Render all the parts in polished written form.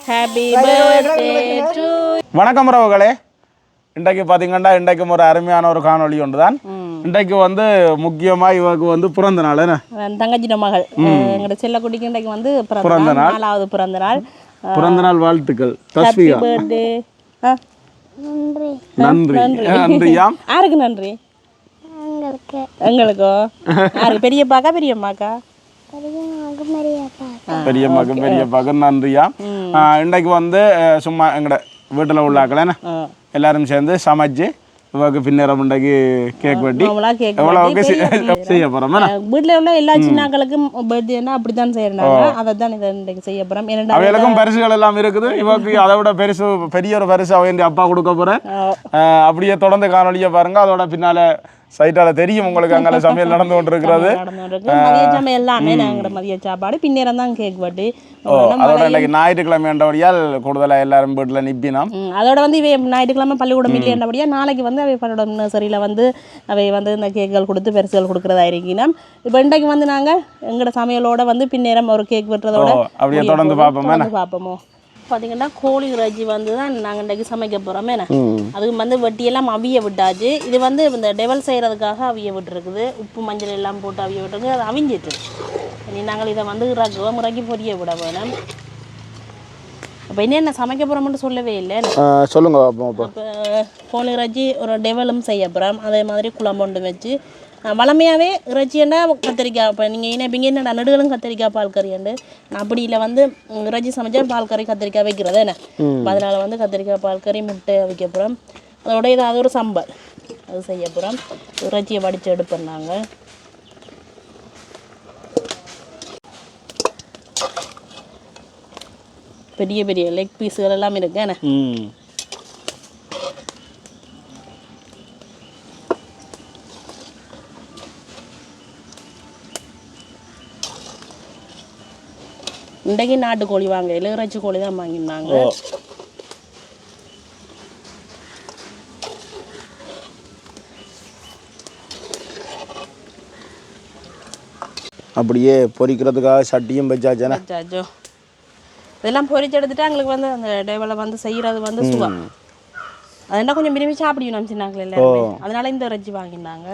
Happy birthday to வணக்கம் உறவுகளே. இன்றைக்கு பார்த்தீங்கன்னா இன்றைக்கும் ஒரு அருமையான ஒரு காணொளி ஒன்று தான். இன்றைக்கு வந்து முக்கியமாக இவருக்கு வந்து பிறந்த நாள் என்ன தங்கச்சிட மகள் எங்களோட செல்லக்குட்டிக்கு இன்றைக்கு வந்து பிறந்த நாள், 4வது பிறந்த நாள். பிறந்த நாள் வாழ்த்துக்கள் ஹாப்பி பர்த்டே. நன்றி நன்றியாம். யாருக்கு நன்றி? எங்களுக்கோ? யாருக்கு? பெரியப்பாக்கா பெரியம்மாக்கா? பெரியம்மாக்கு நன்றியா. இன்றைக்கு வந்து சும்மா எங்கட வீட்டில் உள்ளாக்கள் என்ன எல்லாரும் சேர்ந்து சமைச்சு இவருக்கு பின்னேரம் இன்றைக்கு கேக் வெட்டி எவ்வளவுக்கு செய்ய போறோம். வீட்டில் உள்ள எல்லா சின்னாக்களுக்கும் பர்த்டேனா அப்படித்தான் செய்யறாங்க. அதை தான் இதை இன்றைக்கு செய்ய போறோம். அவைகளுக்கும் பரிசுகள் எல்லாம் இருக்குது. இவருக்கு அதை விட பெருசு பெரிய ஒரு பரிசு அவன் அப்பா கொடுக்க போறேன். அப்படியே தொடர்ந்து காணொலியை பாருங்க. அதோட பின்னால சைட்டால தெரியும் உங்களுக்கு அங்கே சமையல் நடந்து கொண்டிருக்கிறது. மதிய சமையல் எல்லாமே நாங்கள் மதிய சாப்பாடு பின்னேரம் தான் கேக் வெட்டி. அதோட இன்னைக்கு ஞாயிற்றுக்கிழமை என்றபடியால் கூடுதலாக எல்லாரும் வீட்டில் நிப்பினோம். அதோட வந்து இவை ஞாயிற்றுக்கிழமை பள்ளிக்கூடம் இல்லைன்றபடியா நாளைக்கு வந்து அவை பள்ளிக்கூடம் நர்சரியில் வந்து அவை வந்து இந்த கேக்குகள் கொடுத்து பரிசுகள் கொடுக்குறதா இருக்கணும். இப்போ இன்றைக்கு வந்து நாங்கள் எங்களோட சமையலோட வந்து பின்னேரம் ஒரு கேக் வெட்டுறதோட அப்படியே தொடர்ந்து பார்ப்போமோ. பார்த்தீங்கன்னா கோழி இறைச்சி வந்து தான் நாங்கள் இன்றைக்கு சமைக்க போகிறோமே. அதுக்கு வந்து வெட்டியெல்லாம் அவிய விட்டாச்சு. இது வந்து இந்த டெவல் செய்கிறதுக்காக அவிய விட்டுருக்குது. உப்பு மஞ்சள் எல்லாம் போட்டு அவிய விட்டுருக்கு. அது அவிஞ்சிட்டு இனி நாங்கள் இதை வந்து இறக்கி பொரிய விட வேணும். அப்போ என்னென்ன சமைக்க போகிறோம்னு சொல்லவே இல்லை. சொல்லுங்க. இப்போ கோழி இறைச்சி ஒரு டெவலும் செய்ய போகிறோம். அதே மாதிரி குழம்பு வச்சு வளமையாகவே இறைச்சின்னா கத்திரிக்காய். இப்போ நீங்கள் இணைப்பிங்க என்ன நடுகளும் கத்திரிக்காய் பால் கறியாண்டு. நான் அப்படி இல்லை வந்து இறைச்சி சமைச்சா பால் கறி கத்திரிக்காய் வைக்கிறது என்ன. அதனால் வந்து கத்திரிக்காய் பால் கறி முட்டை வைக்க போகிறோம். அதோட ஏதாவது ஒரு சம்பல் அது செய்ய போகிறோம். இறைச்சியை வடித்து எடுப்போம் நாங்கள். பெரிய பெரிய லெக் பீஸுகள் எல்லாம் இருக்கு என்ன. இன்றைக்கு நாட்டுக்கோழி வாங்க இல்லை இறைச்சி கோழி தான் வாங்கினாங்க. அப்படியே பொரிக்கிறதுக்காக சட்டியும் வச்சாச்சோ. இதெல்லாம் பொரிச்சு எடுத்துட்டு எங்களுக்கு வந்து அந்த டேபிளில் வந்து செய்கிறது வந்து சுகம். அது என்ன கொஞ்சம் விரும்பி சாப்பிடுவோம் சின்னாக்கள் எல்லாருமே. அதனால இந்த இறைச்சி வாங்கினாங்க.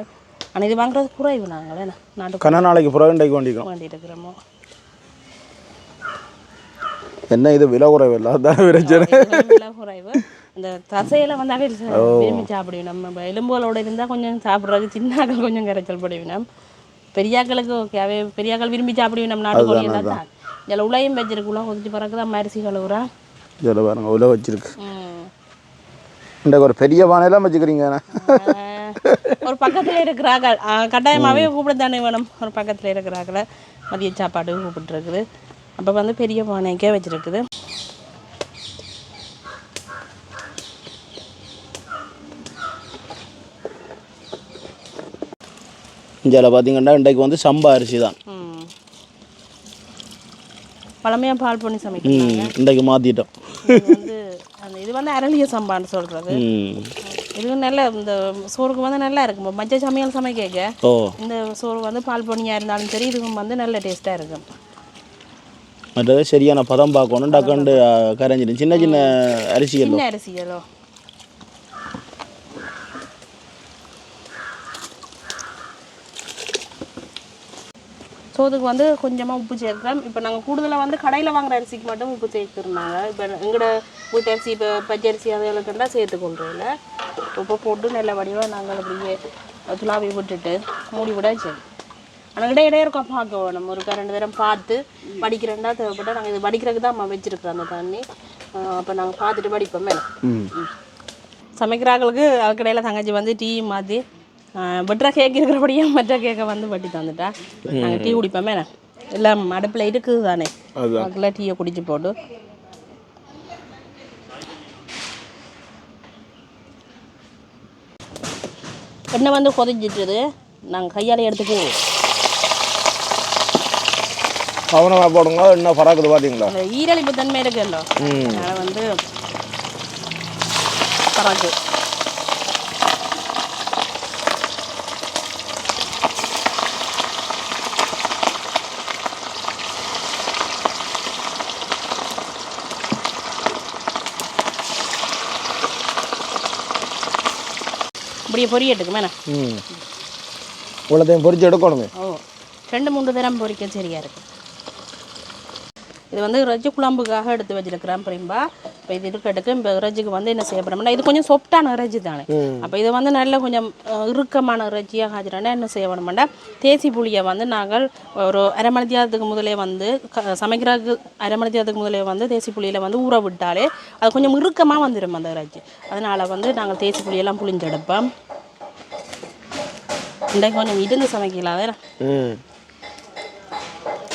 ஆனால் இது வாங்குறது குறைவு நாங்கள் நாட்டுக்கு நாளைக்கு புறவைக்கு வேண்டி இருக்கிறோமோ. என்ன இது விலை குறைவு இல்லை, அதான் பிரச்சனை. விலை குறைவு. இந்த தசையில வந்து விரும்பி சாப்பிடுவோம். நம்ம எலும்புகளோட இருந்தால் கொஞ்சம் சாப்பிட்றதுக்கு சின்னாக்கள் கொஞ்சம் கரைச்சல் படுவினோம். பெரியாக்களுக்கு ஓகே, அவை பெரியாக்கள் விரும்பி சாப்பிடுவோம். நாட்டுக்கோழி தான் இதில் உலையும் வச்சிருக்குலாம் கொதிச்சு பிறகு தான் அரிசி கழுவுறா. இதில் பாருங்க உலை வச்சிருக்கு. இந்த ஒரு பெரிய பானையெல்லாம் வச்சுக்கிறீங்க. ஒரு பக்கத்தில் இருக்கிறார்கள் கட்டாயமாகவே கூப்பிடத்தானே வேணும். ஒரு பக்கத்தில் இருக்கிறாங்கள மதிய சாப்பாடு கூப்பிட்டுருக்குது. அப்போ வந்து பெரிய பானைக்கே வச்சுருக்குது. இந்தியாவில் பார்த்தீங்கன்னா இன்றைக்கு வந்து சம்பா அரிசி தான் பழமையாக பால் பண்ணி சமைக்கிறாங்க. இன்றைக்கு மாற்றிட்டோம். வந்து அந்த இது வந்து அரளிய சம்பான்னு சொல்கிறது. இது நல்ல இந்த சோறுக்கு வந்து நல்லா இருக்கும். மஞ்சள் சமையல் சமைக்க இந்த சோறு வந்து பால் பண்ணியாக இருந்தாலும் சரி இதுவும் வந்து நல்ல டேஸ்ட்டாக இருக்கும். மற்றது சரியான பதம் பார்க்கணும். டக்குண்டு கரைஞ்சிடும். சின்ன சின்ன அரிசிகளோ சோதுக்கு வந்து கொஞ்சமாக உப்பு சேர்க்கிறோம். இப்போ நாங்கள் கூடுதலாக வந்து கடையில் வாங்குகிற அரிசிக்கு மட்டும் உப்பு சேர்த்துருந்தாங்க. இப்போ எங்களோட வீட்டு அரிசி இப்போ பச்சரிசி அதுகளுக்கெல்லாம் சேர்த்துக்கொள்றதில்ல. உப்பு போட்டு நல்ல வடிவாக நாங்கள் அப்படியே துளாவி விட்டுட்டு மூடி விட சரி. ஆனால் இடையிடையே இருக்கா பார்க்க வேணும். ஒரு 2 தரம் பார்த்து வடிக்கிறேன்டா தேவைப்பட்டால் நாங்கள் இது வடிக்கிறதுக்கு தான் வச்சுருக்குறோம் அந்த தண்ணி. அப்போ நாங்கள் பார்த்துட்டு வடிப்போமே. சமைக்கிறாங்களுக்கு அதுக்கடையில் தங்கச்சி வந்து டீ மாற்றி வெட்டுற கேக் இருக்கிறபடியே மற்ற கேக்கை வந்து வட்டி தந்துட்டா. நாங்கள் டீ குடிப்போமே. எல்லாம் அடுப்பில் இருக்குது தானே, அதுக்குள்ள டீயை குடிச்சு போட்டு எண்ணெய் வந்து கொதிச்சிட்டுது. நாங்கள் கையால் எடுத்துக்குவோம். கவனமாக போடுங்க. என்ன பறக்குது பார்த்தீங்களா? அந்த ஈரழிப்பு தன்மை இருக்குல்ல, அதனால் வந்து பறக்கு. இப்படியே பொரியட்டுக்கு மேலே இவ்வளோத்தையும் பொரிச்சு எடுக்கணுமே. ஓ 2-3 தரம் பொரிக்க சரியாக இருக்குது. இது வந்து இறைச்சி குழம்புக்காக எடுத்து வச்சிருக்கிறேன் பிரிம்பா. இப்போ இது இருக்கட்டுக்கு இப்போ இறைச்சிக்கு வந்து என்ன செய்ய போகிறோம்னா இது கொஞ்சம் சொப்டான இறைச்சி தானே. அப்போ இது வந்து நல்ல கொஞ்சம் இறுக்கமான இறைச்சியாக காய்ச்சிட்டோன்னா என்ன செய்ய வேணுமெண்டா தேசி புளியை வந்து நாங்கள் ஒரு 1/2 மணி நேரத்துக்கு முதலே வந்து சமைக்கிறதுக்கு 1/2 மணி நேரத்துக்கு முதலே வந்து தேசி புளியில் வந்து ஊற விட்டாலே அது கொஞ்சம் இறுக்கமாக வந்துடும் அந்த இறைச்சி. அதனால் வந்து நாங்கள் தேசி புளியெல்லாம் புளிஞ்செடுப்போம். இன்றைக்கு கொஞ்சம் இருந்து சமைக்கலாம் வேற.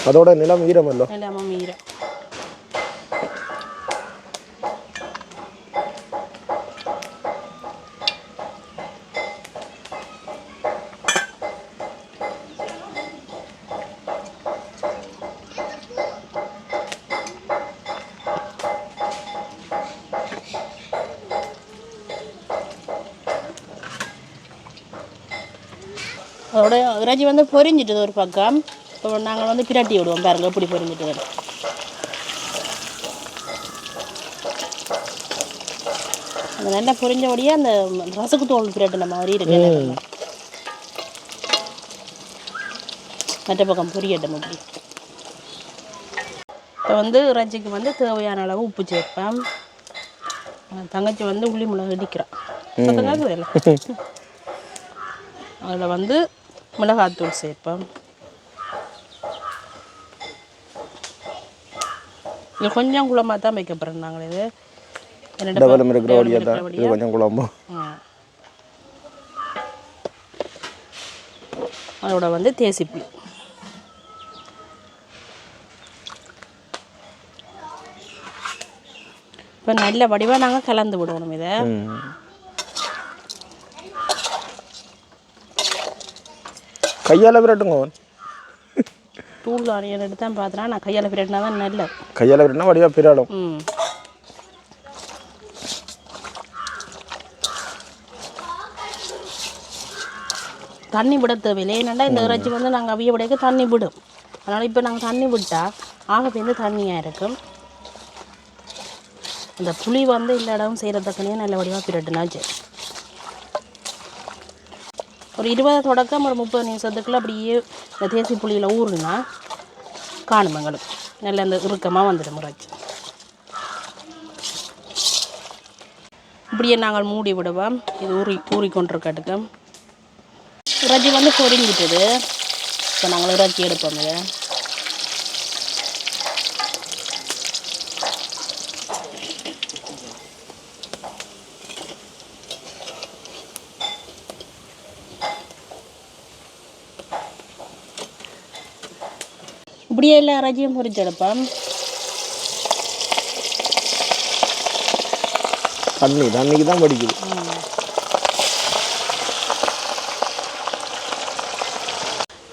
அதோட நிலம் ஈரமல்ல. நிலமும் ஈரம். அதோட இறைச்சி வந்து பொரிஞ்சிட்டது ஒரு பக்கம். இப்போ நாங்கள் வந்து பிரட்டி விடுவோம் பாருங்க எப்படி பொரிஞ்சிட்டு வரும். அந்த நல்லா பொரிஞ்சபடியே அந்த ரசக்கு தோல் பிரட்டின மாதிரி இருக்கு. மற்ற பக்கம் பொரியட்டும் அப்படி. இப்போ வந்து இறைச்சிக்கு வந்து தேவையான அளவு உப்பு சேர்ப்பேன். தங்கச்சி வந்து உள்ளி மிளகு இடிக்கிறான். அதில் வந்து மிளகாத்தூள் சேர்ப்பேன். இது கொஞ்சம் குழம்பாக தான் வைக்க போகிறோம் நாங்கள். இது கொஞ்சம் குழம்பு. அதோட வந்து தேசிப்புளி. இப்போ நல்ல வடிவாக நாங்கள் கலந்து விடுவோம். இதை கையால் விரட்டுங்க. தூள் ஆனியன் எடுத்து தான் பார்த்தேன்னா நான் கையால் பிரட்டினா தான் நல்ல. கையால் விரட்டினா வடிவாக பிராடும். தண்ணி விட தேவையில்லை. ஏன்னாண்டா இந்த இறைச்சி வந்து நாங்கள் அவிய விடைக்கு தண்ணி விடும். அதனால் இப்போ நாங்கள் தண்ணி விட்டால் ஆக பேருந்து தண்ணியாக இருக்கும். இந்த புளி வந்து எல்லா இடமும் செய்கிறதுக்குனே நல்ல வடிவாக பிரட்டினாச்சு. ஒரு 20 தொடக்கம் ஒரு 30 நிமிஷத்துக்குள்ள அப்படியே இந்த தேசி புளியில் ஊறுனா காணும் எங்களுக்கு நல்ல இந்த இறுக்கமாக வந்துடும் இறைச்சி. இப்படியே நாங்கள் மூடி விடுவோம். இது ஊறிக்கொண்டிருக்கட்டுக்கு இறைச்சி வந்து பொரிஞ்சிட்டுது. இப்போ நாங்கள் இறைச்சி எடுப்போம். இதை இப்படியே எல்லா இறைச்சியும் பொரிச்செடுப்போம். தண்ணிக்கு தான் படிக்குது.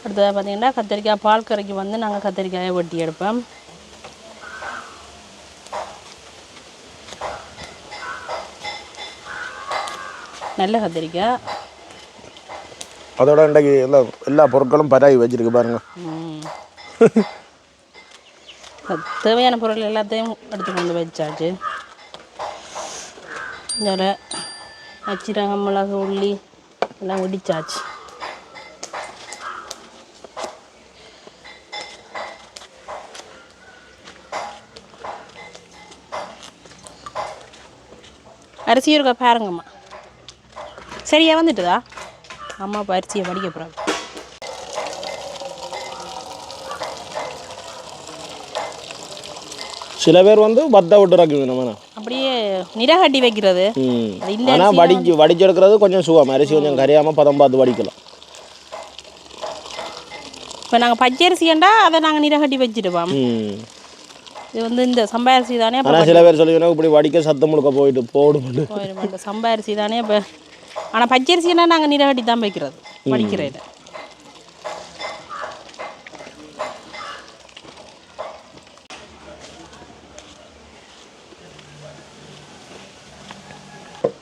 அடுத்தது பார்த்தீங்கன்னா கத்திரிக்காய் பால் கறிக்கு வந்து நாங்கள் கத்திரிக்காயை வெட்டி எடுப்போம். நல்ல கத்திரிக்காய். அதோட இன்றைக்கு எல்லா பொருட்களும் பராகி வச்சிருக்கு பாருங்க. தேவையான பொருள் எல்லாத்தையும் எடுத்து கொண்டு வச்சாச்சு. இதில் அச்சிரகம் மிளகு உள்ளி எல்லாம் இடிச்சாச்சு. அரிசி இருக்கா பாருங்கம்மா. சரியா வந்துட்டுதா? அம்மா இப்போ அரிசியை வடிக்க போகிறாங்க. சில பேர் வந்து பத்த விட்டு இறக்குது. அப்படியே நிறகட்டி வைக்கிறது. ஆனால் வடிச்செடுக்கிறது கொஞ்சம் சுகம். அரிசி கொஞ்சம் கரையாமல் பதம் பார்த்து வடிக்கலாம். இப்போ நாங்கள் பச்சரிசிண்டா அதை நாங்கள் நிறகட்டி வச்சுடுவோம். இது வந்து இந்த சம்பா அரிசி தானே. ஆனால் சில பேர் சொல்லுவீங்கன்னா இப்படி வடிக்க சத்தம் முழுக்க போயிட்டு சம்பா அரிசி தானே. இப்போ ஆனால் பச்சரிசின்னா நாங்கள் நிறகட்டி தான் வைக்கிறது வடிக்கிறேன்.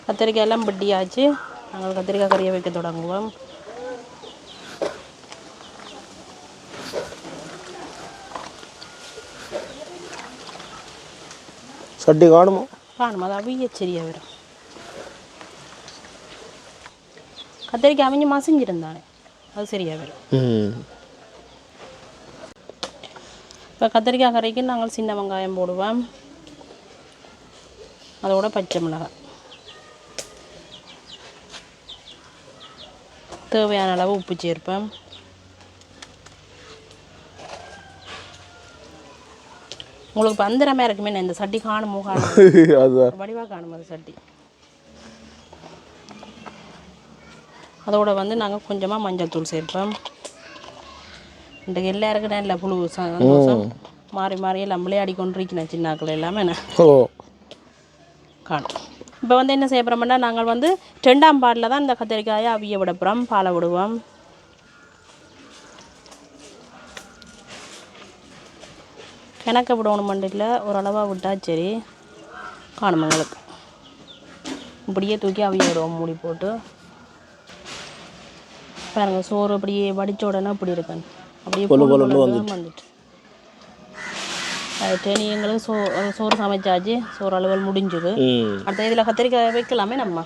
கத்திரிக்காய் எல்லாம் பட்டியாச்சு. நாங்கள் கத்திரிக்காய் கறியை வைக்க தொடங்குவோம். சட்டி காணுமா? காணுமா? அது அவிய சரியாக வரும். கத்திரிக்காய் அவிஞ்சு மசிஞ்சிருந்தானே அது சரியாக வரும். இப்போ கத்திரிக்காய் கறிக்கு நாங்கள் சின்ன வெங்காயம் போடுவோம், அதோட பச்சை மிளகாய், தேவையான அளவு உப்பு சேர்ப்பேன். உங்களுக்கு பந்திரமாக இருக்குமே இந்த சட்டி காணுமோ வடிவாக காணும் அது சட்டி. அதோட வந்து நாங்கள் கொஞ்சமாக மஞ்சள் தூள் சேர்ப்போம். இன்றைக்கு எல்லாருக்கும் நல்ல புழு சந்தோஷம் மாறி மாறி எல்லாம் விளையாடி கொண்டிருக்கணும் சின்னாக்கள் எல்லாமே என்ன காணும். இப்போ வந்து என்ன செய்ய போகிறோம்னா நாங்கள் வந்து 2ஆம் பாலில் தான் இந்த கத்திரிக்காயை அவிய விட போகிறோம். பாலை விடுவோம். கிணக்க விடணும் மண்டியில் ஓரளவாக விட்டால் சரி காணும் எங்களுக்கு. இப்படியே தூக்கி அவிய விடுவோம் மூடி போட்டு. பாருங்க சோறு அப்படியே வடித்த உடனே அப்படி இருக்கணும், அப்படியே வந்துட்டு டெனி எங்களுக்கு சோறு சமைச்சாச்சு. சோறு அளவுகள் முடிஞ்சுது. அடுத்த இதில் கத்திரிக்காய் வைக்கலாமே நம்ம.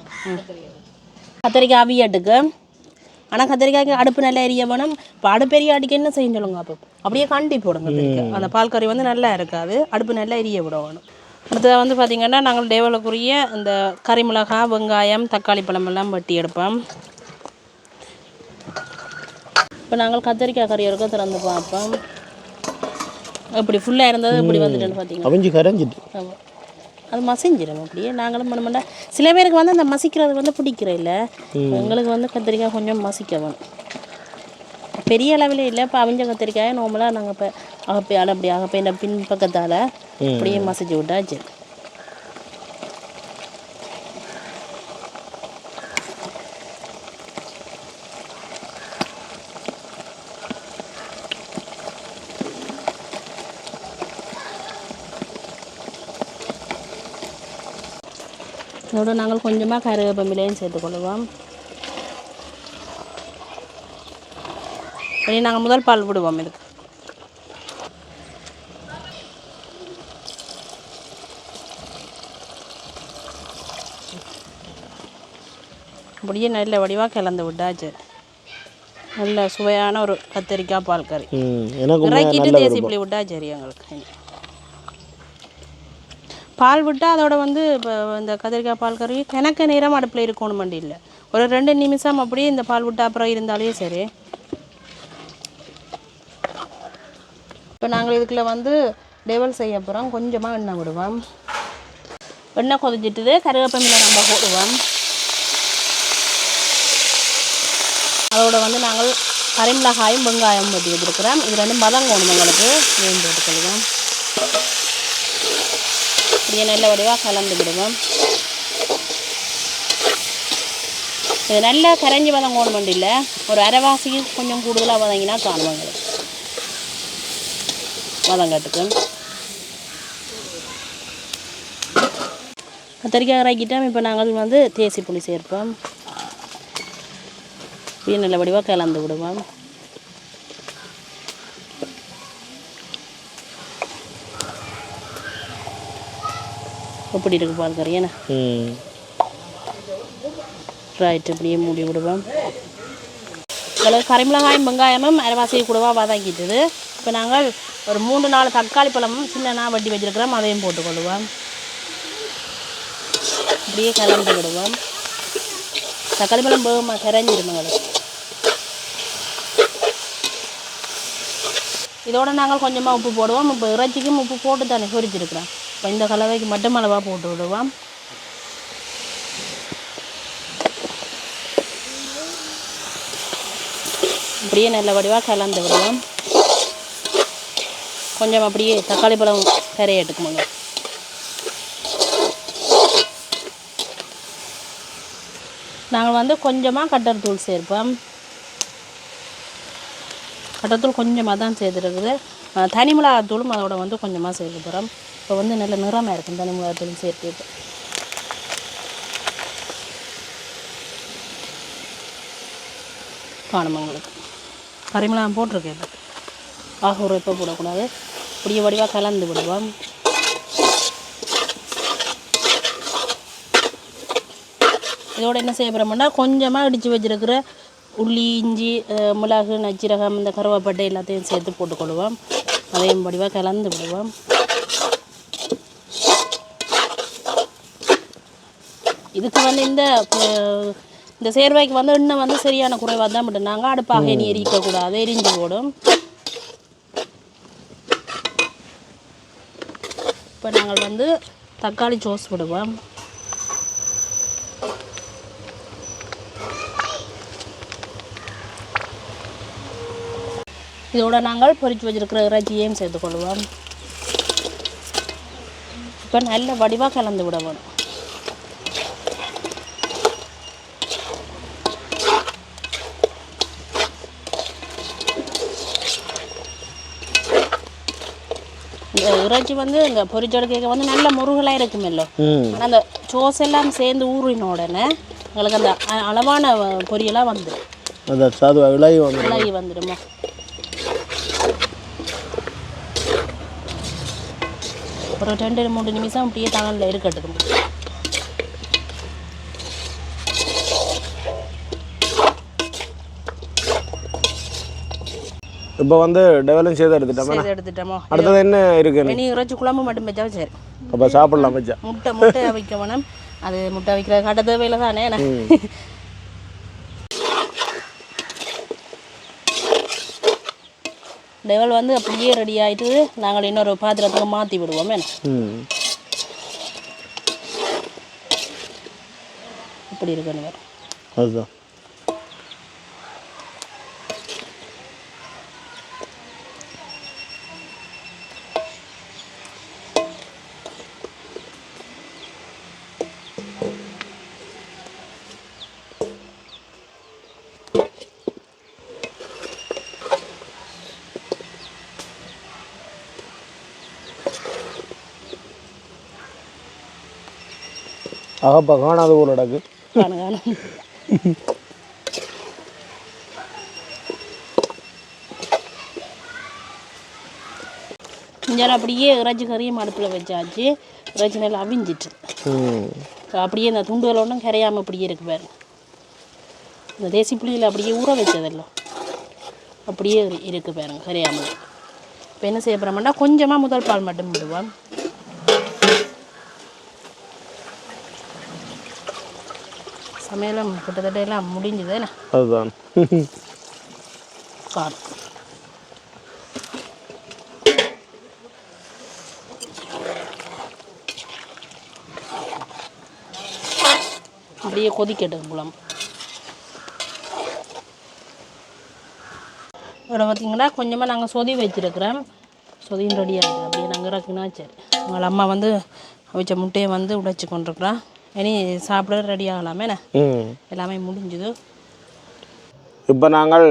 கத்திரிக்காய் அவியாட்டுக்கு ஆனால் கத்திரிக்காய்க்கு அடுப்பு நல்லா எரிய வேணும். இப்போ அடுப்பு எரிய அடிக்க என்ன செய்ய சொல்லுங்க, அப்போ அப்படியே கண்டி போடுங்க கத்திரிக்காய். அந்த பால் கறி வந்து நல்லா இருக்காது, அடுப்பு நல்லா எரிய விட வேணும். அடுத்தது வந்து பார்த்திங்கன்னா நாங்கள் டேவலுக்குரிய இந்த கறி மிளகாய், வெங்காயம், தக்காளி பழமெல்லாம் வெட்டி எடுப்போம். இப்போ நாங்கள் கத்திரிக்காய் கறி வரைக்கும் திறந்து பார்ப்போம். இப்படி ஃபுல்லாக இருந்தது இப்படி வந்துட்டுன்னு பார்த்தீங்கன்னா அது மசிஞ்சிடும். அப்படியே நாங்களும் பண்ண மாட்டோம். சில பேருக்கு வந்து அந்த மசிக்கிறது வந்து பிடிக்கிற இல்லை, எங்களுக்கு வந்து கத்திரிக்காய் கொஞ்சம் மசிக்க வேணும். பெரிய அளவில் இல்லை. இப்போ அவிஞ்ச கத்திரிக்காயை நார்மலாக நாங்கள் இப்போ அகப்பையால் அப்படி அகப்பையின பின் பக்கத்தால் அப்படியே மசிச்சு விட்டாச்சு. அதோட நாங்கள் கொஞ்சமாக கருவேப்பிலையும் சேர்த்துக்கொள்ளுவோம். இனி நாங்கள் முதல் பால் விடுவோம். இதுக்கு அப்படியே நல்ல வடிவாக கிளந்து விட்டாச்சு. நல்ல சுவையான ஒரு கத்திரிக்காய் பால் கறி இறக்கிட்டு தேசி புளி விட்டா சரி. எங்களுக்கு பால் விட்டால் அதோட வந்து இப்போ இந்த கத்திரிக்காய் பால் கறி கிணக்க நேரம் அடுப்பில் இருக்கணும் மண்டி இல்லை, ஒரு 2 நிமிஷம் அப்படியே இந்த பால் விட்டால் அப்புறம் இருந்தாலே சரி. இப்போ நாங்கள் இதுக்குள்ள வந்து டெவல் செய்ய போகிறோம். கொஞ்சமாக எண்ணெய் விடுவோம். எண்ணெய் கொதிச்சிட்டு கருவேப்பிலை நம்ம போடுவோம். அதோட வந்து நாங்கள் கறிமிளகாயும் வெங்காயம் வெட்டி வச்சுருக்கிறோம். இது 2 வதங்கணும் எங்களுக்கு வேண்டு எடுத்துக்கலாம். இப்படியே நல்ல வடிவாக கலந்து விடுவோம். இது நல்லா கரைஞ்சி வதங்கணும் மண்டியில், ஒரு அரைவாசிக்கு கொஞ்சம் கூடுதலாக வதங்கினா காணுவாங்க வதங்கட்டுக்கு. கத்திரிக்காய் இறக்கிட்டோம். இப்போ நாங்கள் வந்து தேசி புளி சேர்ப்போம். இப்படியே நல்ல வடிவாக கலந்து விடுவோம். எப்படி இருக்கு பால் கறி என்ன ரைட். இப்படியே மூடி விடுவோம். உங்களுக்கு கறிமிளகாயும் வெங்காயமும் அரைவாசி கூடவா வதங்கிட்டுது. இப்போ நாங்கள் ஒரு 3-4 தக்காளி பழமும் சின்னனா வட்டி வச்சுருக்கிறோம், அதையும் போட்டுக்கொள்ளுவோம். இப்படியே கலந்து விடுவோம். தக்காளி பழம் வேகமாக கரைஞ்சிடும் எங்களுக்கு. இதோட நாங்கள் கொஞ்சமாக உப்பு போடுவோம். இப்போ இறைச்சிக்கும் உப்பு போட்டு தானே பொரிச்சிருக்கிறோம். இப்போ இந்த கலவைக்கு மட்டும் அளவாக போட்டு விடுவோம். அப்படியே நல்ல வடிவாக கலந்து விடுவோம். கொஞ்சம் அப்படியே தக்காளி பழம் கரையை எடுக்குமாங்க. நாங்கள் வந்து கொஞ்சமாக கட்டர் தூள் சேர்ப்போம். கட்டத்தூள் கொஞ்சமாக தான் சேர்த்துருக்குது. தனி மிளகாத்தூளும் அதோட வந்து கொஞ்சமாக சேர்க்க போகிறோம். இப்போ வந்து நல்ல நிறமாக இருக்கும் தனி மிளகாத்தூள் சேர்த்து. காணும் உங்களுக்கு கறிமிளகாய் போட்டிருக்கேன். ஆக இப்போ போடக்கூடாது. இப்படியே வடிவாக கலந்து விடுவோம். இதோட என்ன செய்ய போகிறோம்னா கொஞ்சமாக இடித்து வச்சுருக்கிற உள்ளி இஞ்சி மிளகு நச்சீரகம் இந்த கருவேப்பட்டை எல்லாத்தையும் சேர்த்து போட்டுக்கொள்வோம். அதையும் படிவாக கலந்து விடுவோம். இதுக்கு வந்து இந்த சேர்வைக்கு வந்து எண்ணெய் வந்து சரியான குறைவாக தான் விட்டு நாங்கள் அடுப்பாக இனி எரிக்கக்கூடாது, எரிஞ்சு போடும். இப்போ நாங்கள் வந்து தக்காளி சோஸ் விடுவோம். இதோட நாங்கள் பொரிச்சு வச்சிருக்கிற இறைச்சியையும் சேர்த்துக்கொள்வோம். இப்போ நல்ல வடிவாக கலந்து விட வேணும். இந்த இறைச்சி வந்து இந்த பொரிச்செடுக்க வந்து நல்ல முருகலாக இருக்குமில்லோ. ஆனால் அந்த சோஸ் எல்லாம் சேர்ந்து ஊறின உடனே எங்களுக்கு அந்த அளவான பொரியலாக வந்துடும். விலகி வந்துடுமா. ஒரு 2-3 நிமிஷம் அப்படியே தணலில் இருக்கட்டும். இப்போ வந்து டெவலப் செய்து எடுத்துட்டோமா? அடுத்தது என்ன இருக்கு? இனி இறைச்சி குழம்பு மட்டும் வச்சா சரி. அப்போ சாப்பிடலாம் வச்சா. முட்டை வைக்க வேணும். அது முட்டை வைக்கிற கட்ட தேவையில்லை தானே. டெவல் வந்து அப்படியே ரெடி ஆகிட்டு நாங்கள் இன்னொரு பாத்திரத்துக்கு மாற்றி விடுவோம். இப்படி இருக்கணும். அதுதான் ஆகப்பா காணாத ஊர் நடக்கு. இங்கே அப்படியே இறைச்சி கறியும் அடுப்பில் வச்சாச்சு. இறைச்சி நல்லா அவிஞ்சிட்டு அப்படியே இந்த துண்டுகள் ஒன்றும் கரையாமல் அப்படியே இருக்கு பாருங்க. இந்த தேசி புளியில் அப்படியே ஊற வச்சதெல்லாம் அப்படியே இருக்கு பாருங்க கரையாமல். இப்போ என்ன செய்ய போகிறோம்னா கொஞ்சமாக முதல் பால் மட்டும் விடுவோம். சமையலும் கிட்டத்தட்ட எல்லாம் முடிஞ்சுது. அதுதான் காணும். அப்படியே கொதிக்கட்டும் குழம்பு. இதில் பார்த்திங்கன்னா கொஞ்சமாக நாங்கள் சொதி வச்சுருக்கிறோம். சொதியும் ரெடி ஆகிடுது. அப்படியே நாங்கள் இறக்குனா சரி. எங்கள் அம்மா வந்து அவிச்ச முட்டையை வந்து உடைச்சி கொண்டிருக்குறோம். இனி சாப்பிட ரெடி ஆகலாமே. எல்லாமே முடிஞ்சுது. இப்போ நாங்கள்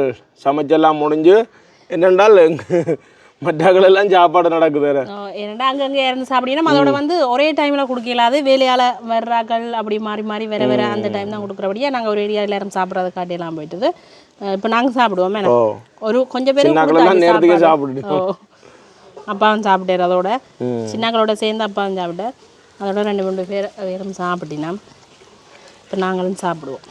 சமைச்செல்லாம் முடிஞ்சு என்னென்றால் மற்றெல்லாம் சாப்பாடு நடக்குது. ஏன்னா அங்கங்கே இருந்து சாப்பிட்டீங்கன்னா அதோட வந்து ஒரே டைமில் கொடுக்கலாது. வேலையால் வர்றாக்கள் அப்படி மாறி மாறி வேற அந்த டைம் தான் கொடுக்குறபடியே நாங்கள் ஒரு ஏரியா எல்லாரும் சாப்பிட்றத காட்டியெல்லாம் போயிட்டுது. இப்போ நாங்கள் சாப்பிடுவோம். ஒரு கொஞ்சம் பேர் சாப்பிடுவோம். அப்பாவும் சாப்பிட்டார். அதோட சின்னங்களோட சேர்ந்து அப்பாவும் சாப்பிட்டார். அதோட 2-3 பேர் வேறும் சாப்பிட்டினா இப்போ நாங்களும் சாப்பிடுவோம்.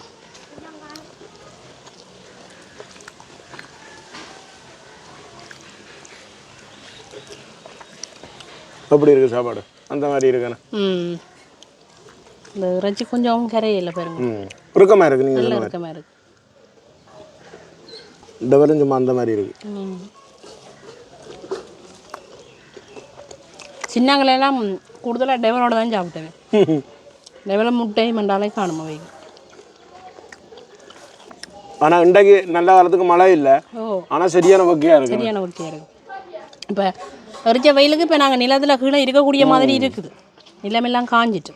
எப்படி இருக்குது சாப்பாடு? அந்த மாதிரி இருக்குண்ணா. இந்த இறைச்சி கொஞ்சம் கரையில்லை பாருங்க. உருக்கமாக இருக்குது. நீங்கள் நல்ல உருக்கமாக இருக்குது. டெவலும் சும்மா அந்த மாதிரி இருக்குது. சின்னங்களெல்லாம் கூடுதலாக டெவலோட தான் சாப்பிட்டேன். டெவல முட்டை மண்டாலே காணுமா வைக்கும். ஆனால் இன்றைக்கு நல்ல காலத்துக்கு மழை இல்லை. ஆனால் சரியான வகையாக இருக்குது. சரியான வகையாக இருக்குது. இப்போ எரிச்ச வெயிலுக்கு இப்போ நாங்கள் நிலத்தில் கீழே இருக்கக்கூடிய மாதிரி இருக்குது. நிலமெல்லாம் காஞ்சிட்டு.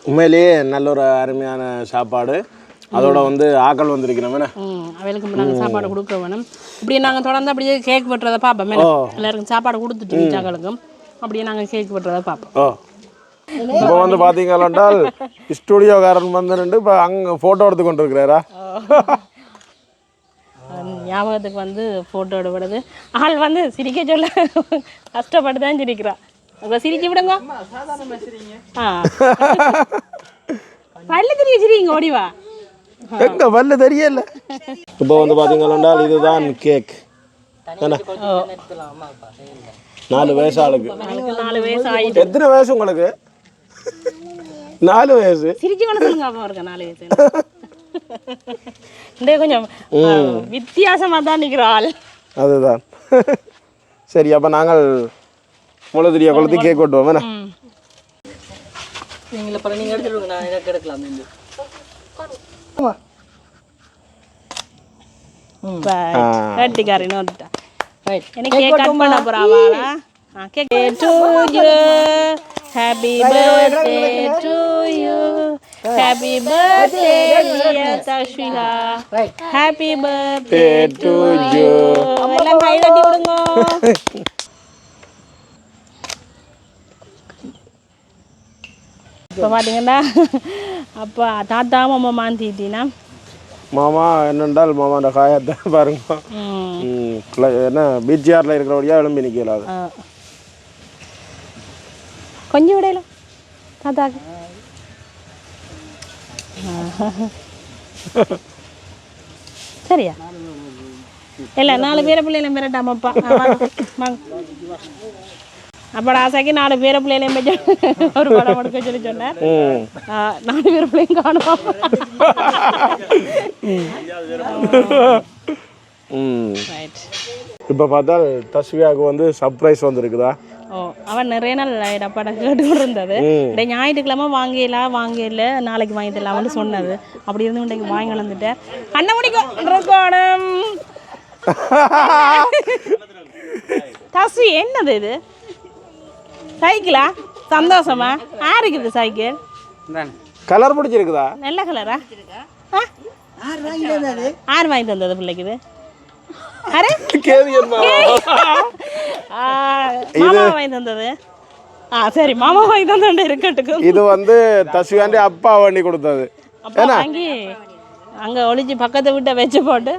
உண்மையிலேயே நல்ல ஒரு அருமையான சாப்பாடு. அதோட வந்து ஆக்கள் வந்திருக்கிறோம். அவளுக்கு நாங்கள் சாப்பாடு கொடுக்க வேணும். இப்படியே நாங்கள் தொடர்ந்து அப்படியே கேக் வெட்டுறதை பார்ப்போம். எல்லாருக்கும் சாப்பாடு கொடுத்துட்டு வீட்டாக்களுக்கும் அப்படியே நாங்கள் கேக் வெட்டுறதை பார்ப்போம். இப்போ வந்து பார்த்தீங்கன்னால் ஸ்டுடியோக்காரன் வந்து இப்போ அங்கே ஃபோட்டோ எடுத்து கொண்டு இருக்கிறாரா? ஞாபகத்துக்கு வந்து ஃபோட்டோ எடுக்கிறது. ஆள் வந்து சிரிக்க சொல்ல கஷ்டப்பட்டு தான் சிரிக்கிறா. உங்களை சிரிச்சு விடுங்க. பல்லு தெரிய வச்சிருக்கீங்க ஓடிவா எங்க பல்லு தெரியல. இப்போ வந்து பாத்தீங்கன்னா இதுதான் கேக். என்ன 4 வயசு ஆளுக்கு. 4 வயசு ஆயிட்டு. எத்தனை வயசு உங்களுக்கு? 4 வயசு. சிரிச்சு கொண்டு சொல்லுங்க அப்பா இருக்க 4 வயசு. இந்த கொஞ்சம் வித்தியாசமா தான் நிற்கிறாள். அதுதான். சரி அப்போ நாங்கள் முளதிரியா கொளுத்தி கேக் வெட்டுவோம். என்ன நீங்கள பர நீங்க எடுத்துடுங்க, நான் எனக்கு எடுக்கலாம். கட்டிக்காரின்னு வந்துட்டா. எனக்கு கேக் கட் பண்ண போறாவாளா? Cake to you, happy birthday to you, happy birthday dear Tashvika, happy birthday to you. எல்லாம் கை தட்டி விடுங்க. இப்போ பார்த்தீங்கன்னா அப்போ தாத்தா மாமா மாந்திட்டீங்கன்னா மாமா என்னென்றால் மாமாண்ட காயத்தை பாருங்க. என்ன பீச்சியாரில் இருக்கிறபடியா எழும்பி நிற்கலாது. கொஞ்சம் விடையில தாத்தாக்கு சரியா இல்லை 4 பேரை பிள்ளைகளை மிரட்டாமப்பா. அப்போ ஆசைக்கு 4 பேரை பிள்ளைகளையும் வச்சு ஒரு படம் எடுக்க சொல்லி சொன்னேன். 4 பேரை பிள்ளையும் காணுவோம். இப்போ பார்த்தால் தஸ்வியாவுக்கு வந்து சர்ப்ரைஸ் வந்துருக்குதா? அவன் நிறைய நாள் படம் கேட்டுக்கிட்டு இருந்தது. ஞாயிற்றுக்கிழமை வாங்கல நாளைக்கு வாங்கி தரலாம்னு சொன்னது. அப்படி இருந்து இன்றைக்கு வாங்கி வந்துட்டேன். கண்ணை முடிக்கும் இருக்கணும். தஸ்வி என்னது இது? சைக்கிளா? சந்தோஷமா? யாருக்கு இது சைக்கிள்? கலர் பிடிச்சிருக்குதா? நல்ல கலரா? யார் வாங்கி தந்தது பிள்ளைக்கு இது? மாமா வாங்கி தந்தது. சரி மாமா வாங்கி தந்தது இருக்கட்டும். இது வந்து தஸ்வியாண்டி அப்பா வண்டி கொடுத்தது. அப்பா வாங்கி அங்க ஒளிச்சு பக்கத்தை விட்ட வச்சு போட்டு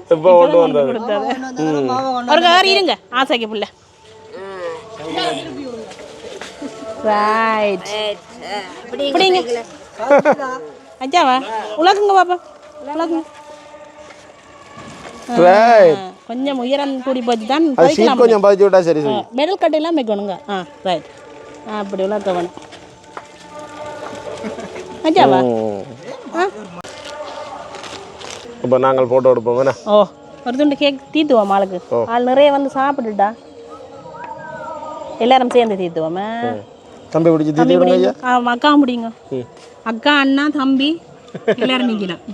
கொடுத்தது. ஒரு கார் இருங்க ஆசைக்கு பிள்ளை. ரைட் பிடிங்க அச்சாவா உலகுங்க பாப்பா உலகுங்க. கொஞ்சம் உயரம் கூடி போச்சு தான் கொஞ்சம் பதிச்சு விட்டா சரி. மெடல் கட்டையெல்லாம் வைக்கணுங்க. ரைட் அப்படி உலக வேணும் அச்சாவா. இப்போ நாங்கள் போட்டோ எடுப்போம். ஒரு துண்டு கேக் தீத்துவோம் ஆளுக்கு. ஆள் நிறைய வந்து சாப்பிட்டுட்டா எல்லாரும் சேர்ந்து தீத்துவோமே. தம்பி பிடிச்சி தீத்துவோம். அக்கா முடியுங்க. அக்கா அண்ணா தம்பி எல்லாரும் நிற்கலாம்.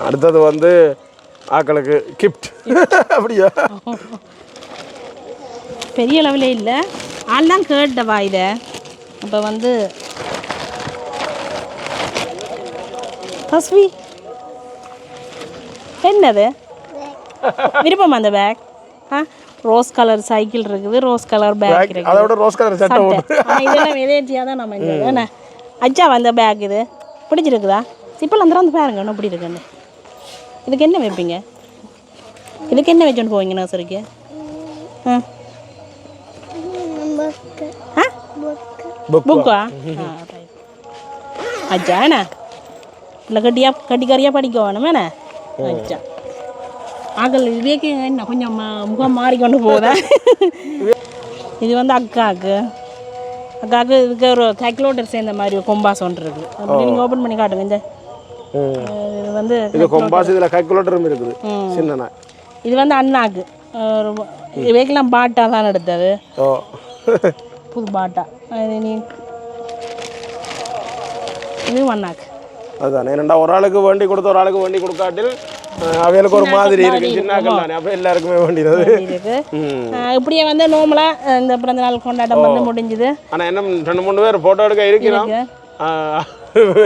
அடுத்தது வந்து ஆக்களுக்கு கிஃப்ட். அப்படியா? பெரிய லெவலே இல்லை. ஆள் தான் கேட்டவா இதை. அப்போ வந்து தஸ்வி என்னது விருப்பமா அந்த பேக்? ரோஸ் கலர் சைக்கிள் இருக்குது, ரோஸ் கலர் பேக் இருக்குது, அதோட ரோஸ் கலர் சட்டை. இதெல்லாம் எதேச்சியாக தான் நம்ம என்ன அச்சா வந்த பேக் இது பிடிச்சிருக்குதா? சிப்பிள் அந்த பாருங்க இன்னும் இப்படி இருக்குன்னு. இதுக்கு என்ன வைப்பீங்க? இதுக்கு என்ன வச்சுட்டு போவீங்க நர்சரிக்கு? புக்கா? அச்சா என்ன இல்லை கட்டிக்காரியாக படிக்க வேணும் என்ன? அச்சா ஆகல் இதுவேக்கு என்ன கொஞ்சம் முகம் மாறிக்கொண்டு போகுதா? இது வந்து அக்காவுக்கு இதுக்கு ஒரு கேல்குலேட்டர் சேர்ந்த மாதிரி ஒரு கொம்பாஸ் ஒன்று இருக்குது. அப்படி நீங்கள் ஓப்பன் பண்ணி காட்டுங்க. இந்த இது வந்து கொம்பாஸ், இதில் கேல்குலேட்டரும் இருக்குது சின்னனா. இது வந்து அண்ணாக்கு இதுவேக்கெல்லாம் பாட்டா தான் எடுத்தது. புது பாட்டா. இது அண்ணாக்கு. அதுதான் என்னண்டா ஒரு ஆளுக்கு வண்டி கொடுத்த ஒரு ஆளுக்கு வண்டி கொடுக்காட்டில் அவைகளுக்கு ஒரு மாதிரி இருக்கு. சின்னாக்கள் தானே, அப்போ எல்லாருக்குமே வேண்டியது இருக்கு. இப்படியே வந்து நார்மலாக இந்த பிறந்த நாள் கொண்டாட்டம் வந்து முடிஞ்சுது. ஆனால் என்ன 2-3 பேர் ஃபோட்டோ எடுக்க இருக்கிறோம்.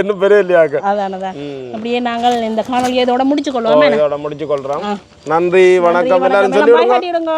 இன்னும் பெரிய இல்லையாக்க. அதானதான். அப்படியே நாங்கள் இந்த காணொலியை இதோட முடிச்சுக்கொள்வோம். இதோட முடிச்சுக்கொள்றோம். நன்றி, வணக்கம் எல்லாரும் சொல்லிவிடுங்க.